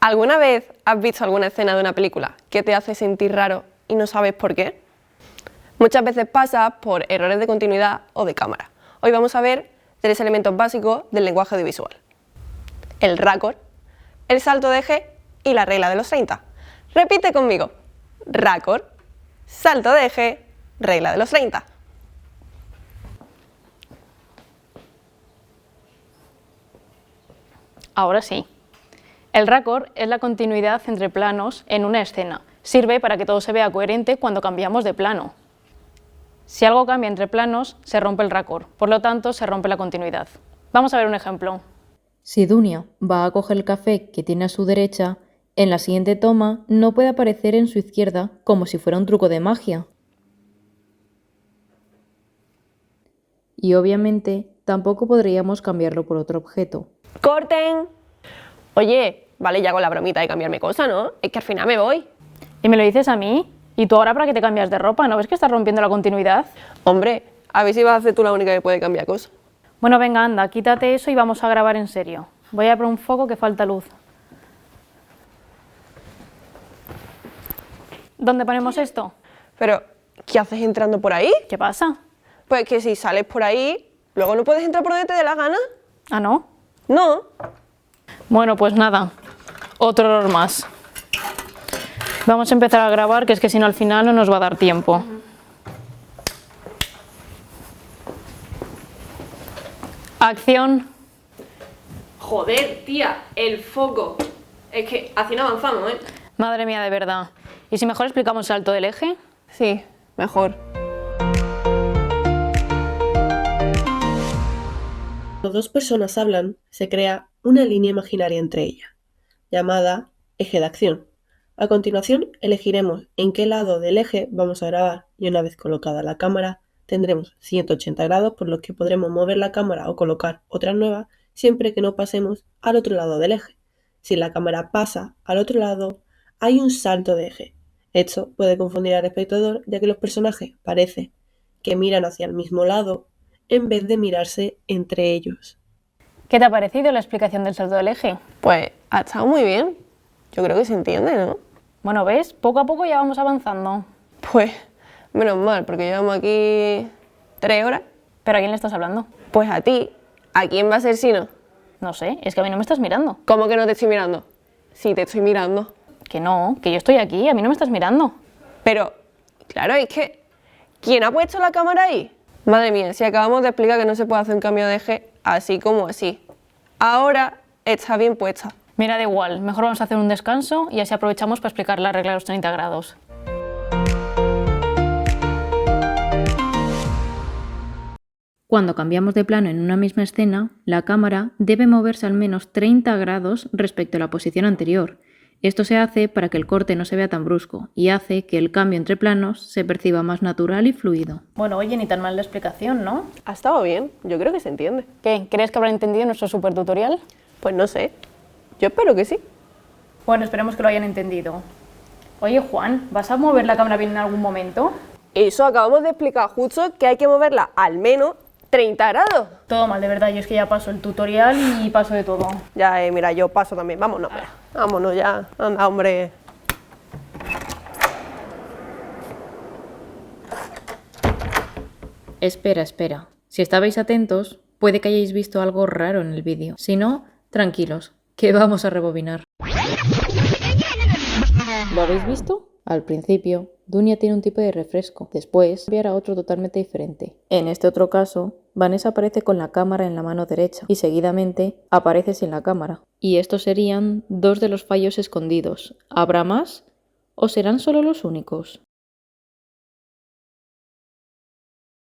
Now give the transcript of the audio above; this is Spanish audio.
¿Alguna vez has visto alguna escena de una película que te hace sentir raro y no sabes por qué? Muchas veces pasa por errores de continuidad o de cámara. Hoy vamos a ver 3 elementos básicos del lenguaje audiovisual: el raccord, el salto de eje y la regla de los 30. Repite conmigo: raccord, salto de eje, regla de los 30. Ahora sí. El raccord es la continuidad entre planos en una escena. Sirve para que todo se vea coherente cuando cambiamos de plano. Si algo cambia entre planos, se rompe el raccord, por lo tanto se rompe la continuidad. Vamos a ver un ejemplo. Si Dunia va a coger el café que tiene a su derecha, en la siguiente toma no puede aparecer en su izquierda como si fuera un truco de magia. Y obviamente tampoco podríamos cambiarlo por otro objeto. ¡Corten! Oye, vale ya con la bromita de cambiarme cosas, ¿no? Es que al final me voy. ¿Y me lo dices a mí? ¿Y tú ahora para qué te cambias de ropa? ¿No ves que estás rompiendo la continuidad? Hombre, a ver si vas a ser tú la única que puede cambiar cosas. Bueno, venga, anda, quítate eso y vamos a grabar en serio. Voy a por un foco que falta luz. ¿Dónde ponemos esto? Pero, ¿qué haces entrando por ahí? ¿Qué pasa? Pues que si sales por ahí, luego no puedes entrar por donde te dé la gana. ¿Ah, no? No. Bueno, pues nada, otro error más. Vamos a empezar a grabar, que es que si no al final no nos va a dar tiempo. Acción. Joder, tía, el foco. Es que así no avanzamos, ¿eh? Madre mía, de verdad. ¿Y si mejor explicamos el salto del eje? Sí, mejor. Cuando dos personas hablan, se crea una línea imaginaria entre ellas, llamada eje de acción. A continuación, elegiremos en qué lado del eje vamos a grabar y una vez colocada la cámara, tendremos 180 grados por los que podremos mover la cámara o colocar otra nueva siempre que no pasemos al otro lado del eje. Si la cámara pasa al otro lado, hay un salto de eje. Esto puede confundir al espectador, ya que los personajes parece que miran hacia el mismo lado en vez de mirarse entre ellos. ¿Qué te ha parecido la explicación del salto del eje? Pues ha estado muy bien. Yo creo que se entiende, ¿no? Bueno, ¿ves? Poco a poco ya vamos avanzando. Pues menos mal, porque llevamos aquí 3 horas. ¿Pero a quién le estás hablando? Pues a ti. ¿A quién va a ser si no? No sé, es que a mí no me estás mirando. ¿Cómo que no te estoy mirando? Sí, te estoy mirando. Que no, que yo estoy aquí, a mí no me estás mirando. Pero, claro, es que... ¿quién ha puesto la cámara ahí? Madre mía, si acabamos de explicar que no se puede hacer un cambio de eje así como así. Ahora está bien puesta. Mira, da igual, mejor vamos a hacer un descanso y así aprovechamos para explicar la regla de los 30 grados. Cuando cambiamos de plano en una misma escena, la cámara debe moverse al menos 30 grados respecto a la posición anterior. Esto se hace para que el corte no se vea tan brusco y hace que el cambio entre planos se perciba más natural y fluido. Bueno, oye, ni tan mal la explicación, ¿no? Ha estado bien, yo creo que se entiende. ¿Qué? ¿Crees que habrán entendido nuestro super tutorial? Pues no sé, yo espero que sí. Bueno, esperemos que lo hayan entendido. Oye, Juan, ¿vas a mover la cámara bien en algún momento? Eso acabamos de explicar justo, que hay que moverla al menos 30 grados. Todo mal, de verdad, yo es que ya paso el tutorial y paso de todo. Ya, mira, yo paso también. Vámonos, mira. Vámonos ya. Anda, hombre. Espera, espera. Si estabais atentos, puede que hayáis visto algo raro en el vídeo. Si no, tranquilos, que vamos a rebobinar. ¿Lo habéis visto? Al principio, Dunia tiene un tipo de refresco, después cambiará a otro totalmente diferente. En este otro caso, Vanessa aparece con la cámara en la mano derecha y seguidamente aparece sin la cámara. Y estos serían 2 de los fallos escondidos. ¿Habrá más? ¿O serán solo los únicos?